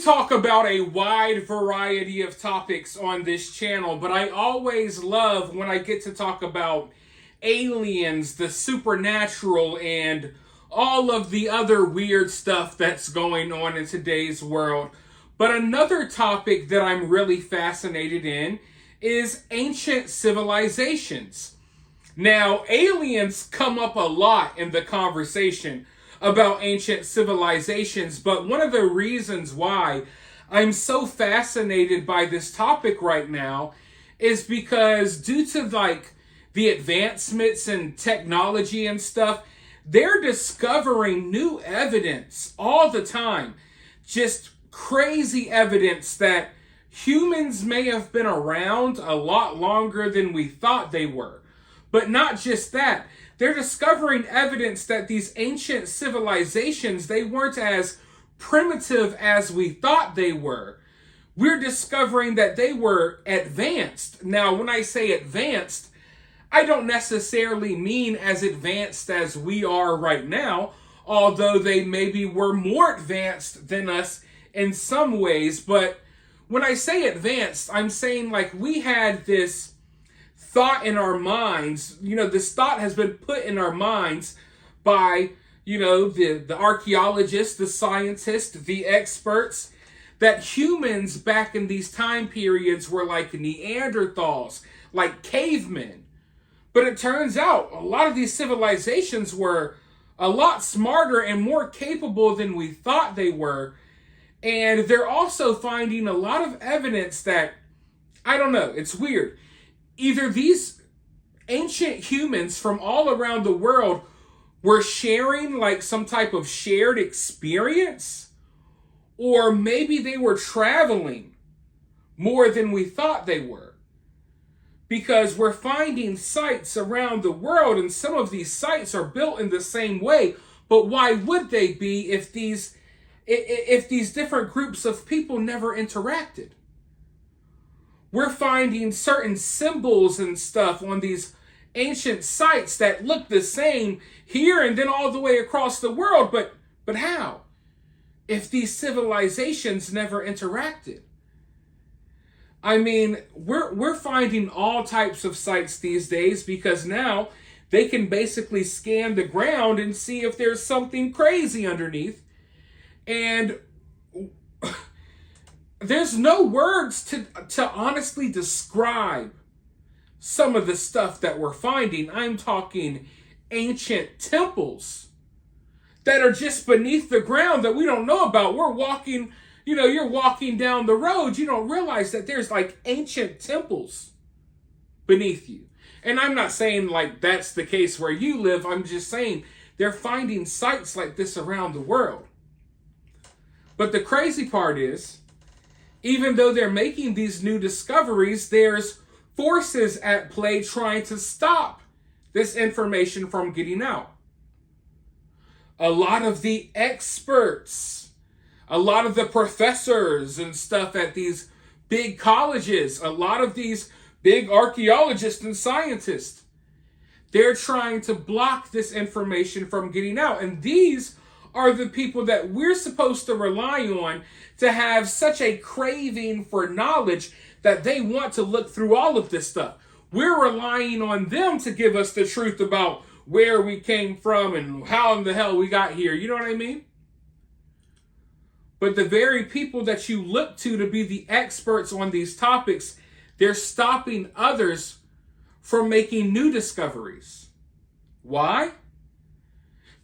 talk about a wide variety of topics on this channel, but I always love when I get to talk about aliens, the supernatural, and all of the other weird stuff that's going on in today's world. But another topic that I'm really fascinated in is ancient civilizations. Now, aliens come up a lot in the conversation about ancient civilizations, but one of the reasons why I'm so fascinated by this topic right now is because due to the advancements in technology and stuff, they're discovering new evidence all the time. Just crazy evidence that humans may have been around a lot longer than we thought they were. But not just that. They're discovering evidence that these ancient civilizations, they weren't as primitive as we thought they were. We're discovering that they were advanced. Now, when I say advanced, I don't necessarily mean as advanced as we are right now, although they maybe were more advanced than us in some ways. But when I say advanced, I'm saying like we had this thought in our minds, this thought has been put in our minds by, the archaeologists, the scientists, the experts, that humans back in these time periods were like Neanderthals, like cavemen. But it turns out a lot of these civilizations were a lot smarter and more capable than we thought they were. And they're also finding a lot of evidence that, I don't know, it's weird. Either these ancient humans from all around the world were sharing like some type of shared experience, or maybe they were traveling more than we thought they were. Because we're finding sites around the world, and some of these sites are built in the same way. But why would they be if these different groups of people never interacted? We're finding certain symbols and stuff on these ancient sites that look the same here and then all the way across the world. But how? If these civilizations never interacted. I mean, we're finding all types of sites these days because now they can basically scan the ground and see if there's something crazy underneath. And there's no words to honestly describe some of the stuff that we're finding. I'm talking ancient temples that are just beneath the ground that we don't know about. We're walking, you're walking down the road. You don't realize that there's like ancient temples beneath you. And I'm not saying like that's the case where you live. I'm just saying they're finding sites like this around the world. But the crazy part is, even though they're making these new discoveries, there's forces at play trying to stop this information from getting out. A lot of the experts, a lot of the professors and stuff at these big colleges, a lot of these big archaeologists and scientists, they're trying to block this information from getting out. And these are the people that we're supposed to rely on to have such a craving for knowledge that they want to look through all of this stuff. We're relying on them to give us the truth about where we came from and how in the hell we got here. You know what I mean? But the very people that you look to be the experts on these topics, they're stopping others from making new discoveries. Why?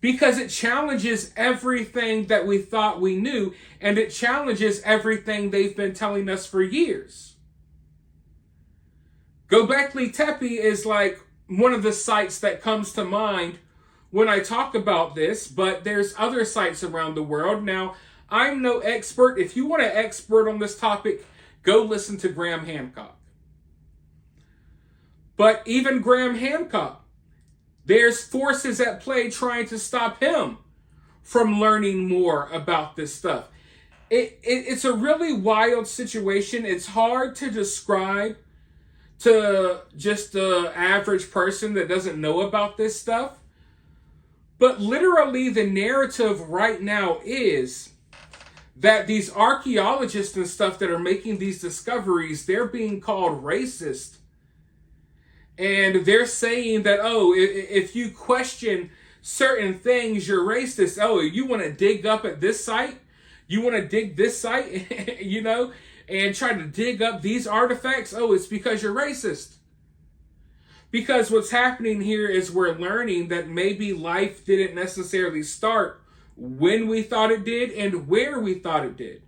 Because it challenges everything that we thought we knew, and it challenges everything they've been telling us for years. Göbekli Tepe is like one of the sites that comes to mind when I talk about this, but there's other sites around the world. Now, I'm no expert. If you want an expert on this topic, go listen to Graham Hancock. But even Graham Hancock, there's forces at play trying to stop him from learning more about this stuff. It's a really wild situation. It's hard to describe to just the average person that doesn't know about this stuff. But literally the narrative right now is that these archaeologists and stuff that are making these discoveries, they're being called racist. And they're saying that, oh, if you question certain things, you're racist. Oh, you want to dig up at this site? You want to dig this site, and try to dig up these artifacts? Oh, it's because you're racist. Because what's happening here is we're learning that maybe life didn't necessarily start when we thought it did and where we thought it did.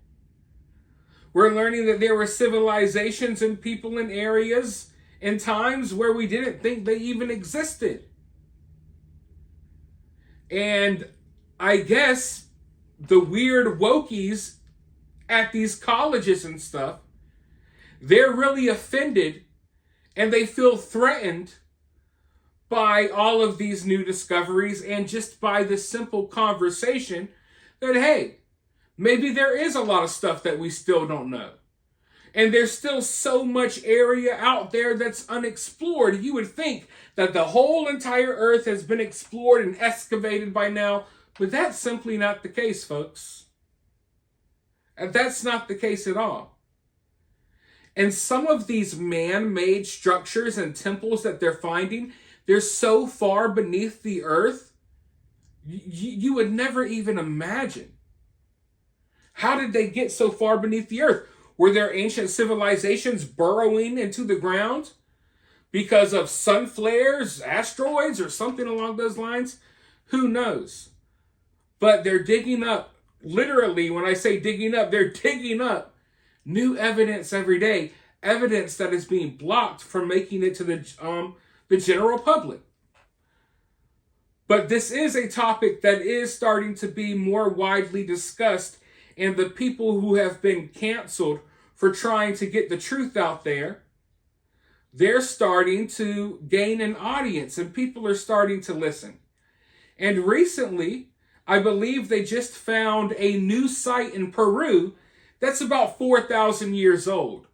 We're learning that there were civilizations and people in areas and times where we didn't think they even existed. And I guess the weird wokies at these colleges and stuff, they're really offended and they feel threatened by all of these new discoveries and just by the simple conversation that, hey, maybe there is a lot of stuff that we still don't know. And there's still so much area out there that's unexplored. You would think that the whole entire earth has been explored and excavated by now, but that's simply not the case, folks. And that's not the case at all. And some of these man-made structures and temples that they're finding, they're so far beneath the earth, you would never even imagine. How did they get so far beneath the earth? Were there ancient civilizations burrowing into the ground because of sun flares, asteroids, or something along those lines? Who knows? But they're digging up, literally, when I say digging up, they're digging up new evidence every day. Evidence that is being blocked from making it to the general public. But this is a topic that is starting to be more widely discussed, and the people who have been canceled for trying to get the truth out there, they're starting to gain an audience and people are starting to listen. And recently, I believe they just found a new site in Peru that's about 4,000 years old.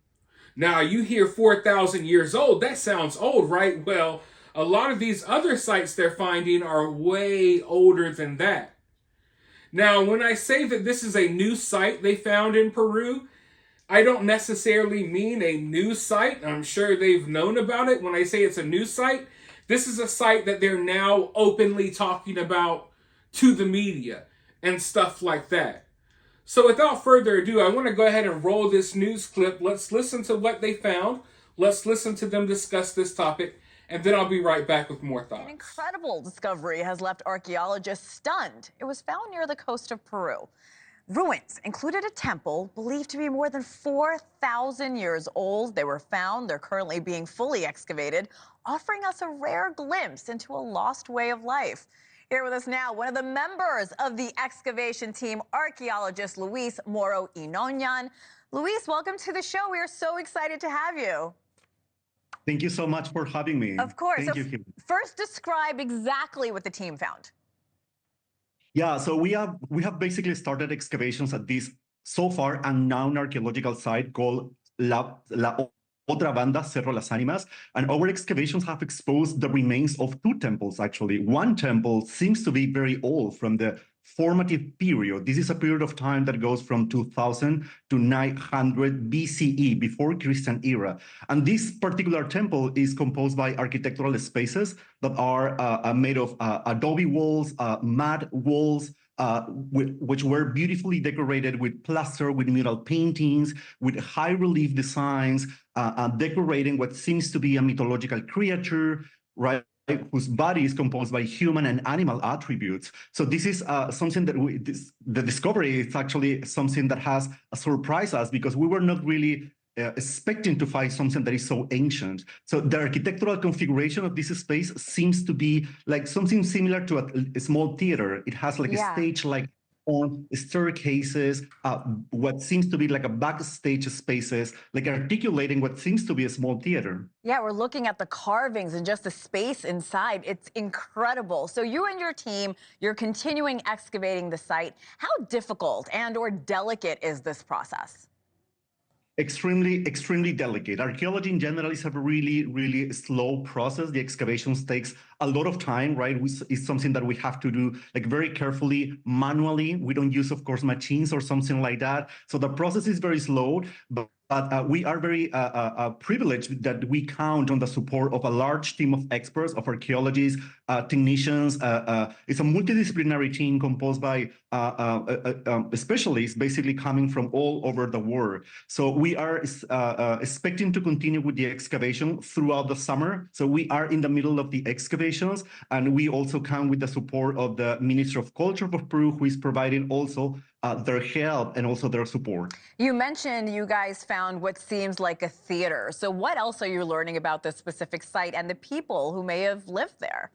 Now, you hear 4,000 years old, that sounds old, right? Well, a lot of these other sites they're finding are way older than that. Now, when I say that this is a new site they found in Peru, I don't necessarily mean a new site. I'm sure they've known about it. When I say it's a new site, this is a site that they're now openly talking about to the media and stuff like that. So without further ado, I want to go ahead and roll this news clip. Let's listen to what they found. Let's listen to them discuss this topic. And then I'll be right back with more thoughts. An incredible discovery has left archaeologists stunned. It was found near the coast of Peru. Ruins included a temple believed to be more than 4,000 years old. They were found. They're currently being fully excavated, offering us a rare glimpse into a lost way of life. Here with us now, one of the members of the excavation team, archaeologist Luis Moro Inonyan. Luis, welcome to the show. We are so excited to have you. Thank you so much for having me. Of course. Thank you. First, describe exactly what the team found. Yeah, so we have basically started excavations at this so far unknown archaeological site called La Otra Banda, Cerro Las Ánimas, and our excavations have exposed the remains of two temples, actually. One temple seems to be very old, from the formative period. This is a period of time that goes from 2000 to 900 BCE, before Christian era. And this particular temple is composed by architectural spaces that are made of adobe walls, mud walls, which were beautifully decorated with plaster, with mural paintings, with high relief designs, decorating what seems to be a mythological creature, right? Whose body is composed by human and animal attributes. So this is something that the discovery is actually something that has surprised us, because we were not really expecting to find something that is so ancient. So the architectural configuration of this space seems to be like something similar to a small theater. It has like a stage, like on staircases, what seems to be like a backstage spaces, like articulating what seems to be a small theater. Yeah, we're looking at the carvings and just the space inside. It's incredible. So you and your team, you're continuing excavating the site. How difficult and or delicate is this process? Extremely delicate. Archaeology in general is a really slow process. The excavations takes a lot of time, right? It's something that we have to do like very carefully, manually. We don't use, of course, machines or something like that. So the process is very slow, but we are very privileged that we count on the support of a large team of experts, of archaeologists, technicians. It's a multidisciplinary team composed by specialists basically coming from all over the world. So we are expecting to continue with the excavation throughout the summer. So we are in the middle of the excavations, and we also count with the support of the Ministry of Culture of Peru, who is providing also their help and also their support. You mentioned you guys found what seems like a theater. So what else are you learning about this specific site and the people who may have lived there?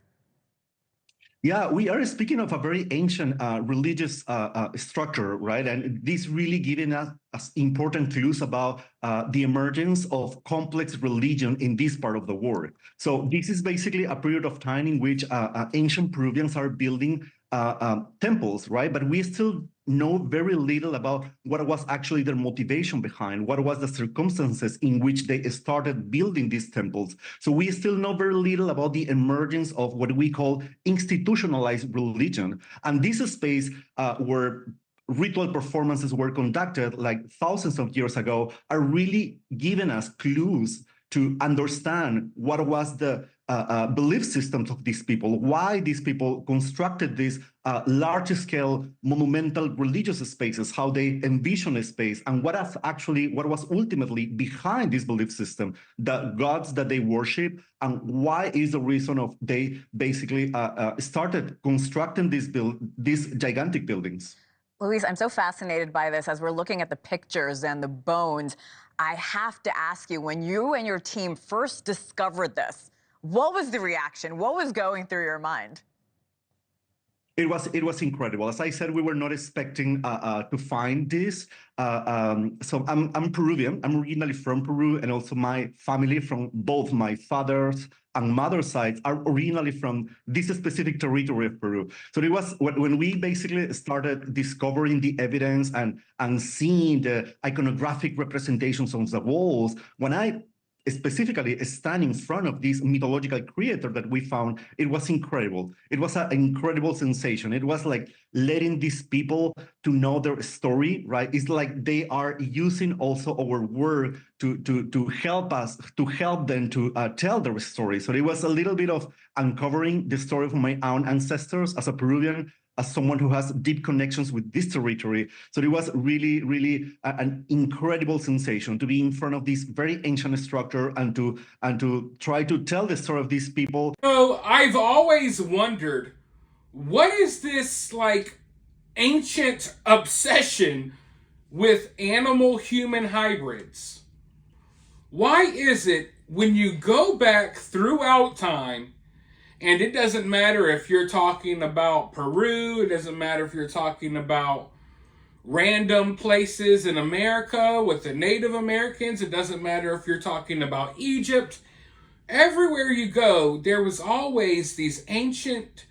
Yeah, we are speaking of a very ancient religious structure, right? And this really giving us important clues about the emergence of complex religion in this part of the world. So this is basically a period of time in which ancient Peruvians are building temples, right? But we still know very little about what was actually their motivation behind, what was the circumstances in which they started building these temples. So we still know very little about the emergence of what we call institutionalized religion. And this space where ritual performances were conducted like thousands of years ago are really giving us clues to understand what was the belief systems of these people, why these people constructed these large-scale monumental religious spaces, how they envision a space, and what was ultimately behind this belief system, the gods that they worship, and why is the reason of they basically started constructing these gigantic buildings. Luis, I'm so fascinated by this as we're looking at the pictures and the bones. I have to ask you, when you and your team first discovered this, what was the reaction? What was going through your mind? It was incredible. As I said, we were not expecting to find this. So I'm Peruvian. I'm originally from Peru, and also my family from both my father's and mother's sides are originally from this specific territory of Peru. So it was when we basically started discovering the evidence and seeing the iconographic representations on the walls. When I specifically stand in front of this mythological creator that we found, it was incredible. It was an incredible sensation. It was like letting these people to know their story, right? It's like they are using also our work to help us, to help them to tell their story. So it was a little bit of uncovering the story of my own ancestors as a Peruvian, as someone who has deep connections with this territory. So it was really an incredible sensation to be in front of this very ancient structure and to try to tell the story of these people. So I've always wondered, what is this like ancient obsession with animal-human hybrids? Why is it when you go back throughout time, and it doesn't matter if you're talking about Peru, it doesn't matter if you're talking about random places in America with the Native Americans, it doesn't matter if you're talking about Egypt, everywhere you go, there was always these ancient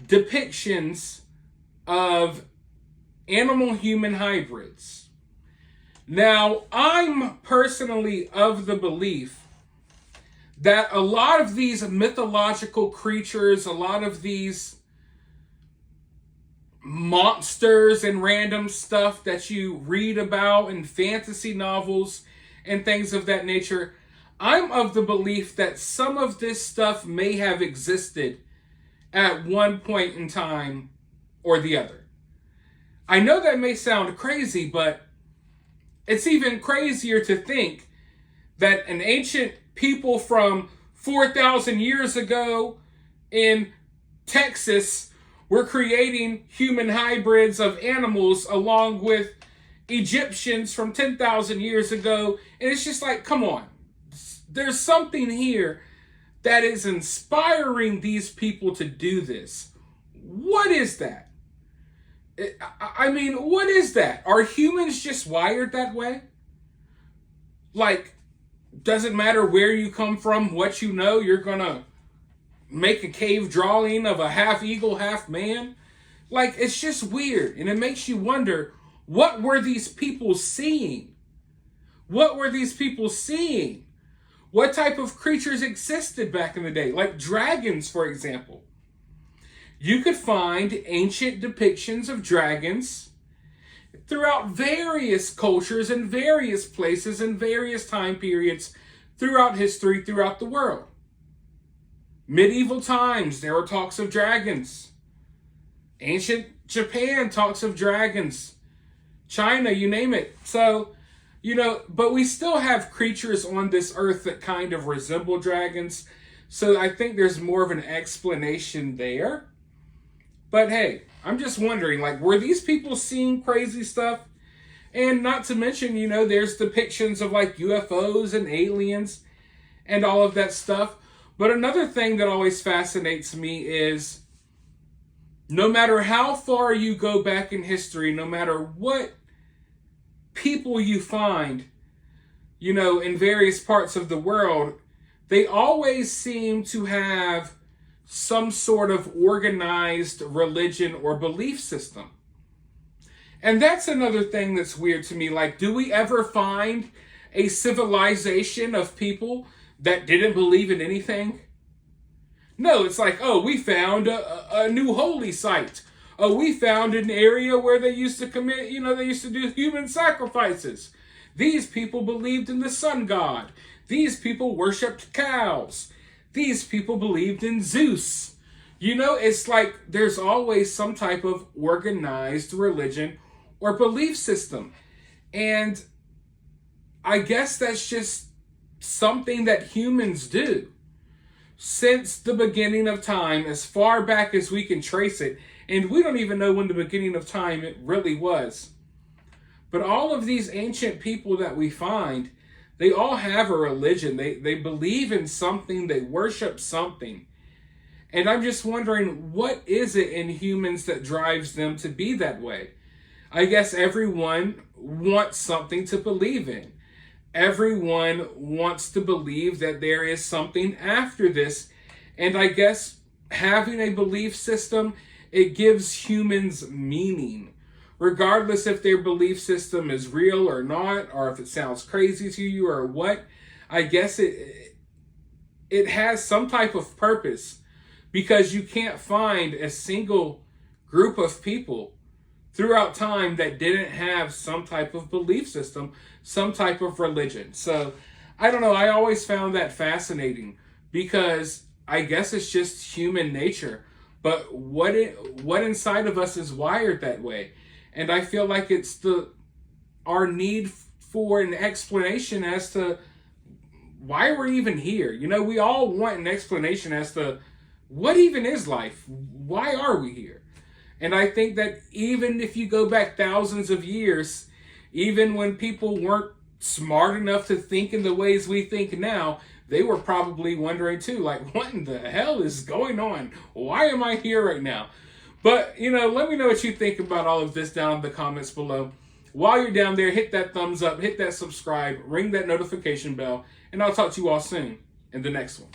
depictions of animal-human hybrids. Now, I'm personally of the belief that a lot of these mythological creatures, a lot of these monsters and random stuff that you read about in fantasy novels and things of that nature, I'm of the belief that some of this stuff may have existed at one point in time or the other. I know that may sound crazy, but it's even crazier to think that an ancient people from 4,000 years ago in Texas were creating human hybrids of animals along with Egyptians from 10,000 years ago. And it's just like, come on. There's something here that is inspiring these people to do this. What is that? I mean, what is that? Are humans just wired that way? Like, doesn't matter where you come from, what you know, you're gonna make a cave drawing of a half eagle, half man. Like, it's just weird. And it makes you wonder, what were these people seeing? What were these people seeing? What type of creatures existed back in the day? Like dragons, for example. You could find ancient depictions of dragons throughout various cultures and various places and various time periods throughout history, throughout the world. Medieval times, there were talks of dragons. Ancient Japan talks of dragons. China, you name it. So, but we still have creatures on this earth that kind of resemble dragons. So I think there's more of an explanation there. But hey, I'm just wondering, like, were these people seeing crazy stuff? And not to mention, there's depictions of like UFOs and aliens and all of that stuff. But another thing that always fascinates me is no matter how far you go back in history, no matter what people you find, in various parts of the world, they always seem to have some sort of organized religion or belief system. And that's another thing that's weird to me. Like, do we ever find a civilization of people that didn't believe in anything? No, it's like, oh, we found a new holy site. Oh, we found an area where they used to commit, they used to do human sacrifices. These people believed in the sun god. These people worshipped cows. These people believed in Zeus. It's like there's always some type of organized religion or belief system. And I guess that's just something that humans do. Since the beginning of time, as far back as we can trace it, and we don't even know when the beginning of time it really was. But all of these ancient people that we find, they all have a religion. They believe in something. They worship something. And I'm just wondering, what is it in humans that drives them to be that way? I guess everyone wants something to believe in. Everyone wants to believe that there is something after this. And I guess having a belief system, it gives humans meaning. Regardless if their belief system is real or not, or if it sounds crazy to you or what, I guess it has some type of purpose, because you can't find a single group of people throughout time that didn't have some type of belief system, some type of religion. So I don't know, I always found that fascinating, because I guess it's just human nature. But what inside of us is wired that way? And I feel like it's our need for an explanation as to why we're even here. We all want an explanation as to what even is life? Why are we here? And I think that even if you go back thousands of years, even when people weren't smart enough to think in the ways we think now, they were probably wondering too, like, what in the hell is going on? Why am I here right now? But, let me know what you think about all of this down in the comments below. While you're down there, hit that thumbs up, hit that subscribe, ring that notification bell, and I'll talk to you all soon in the next one.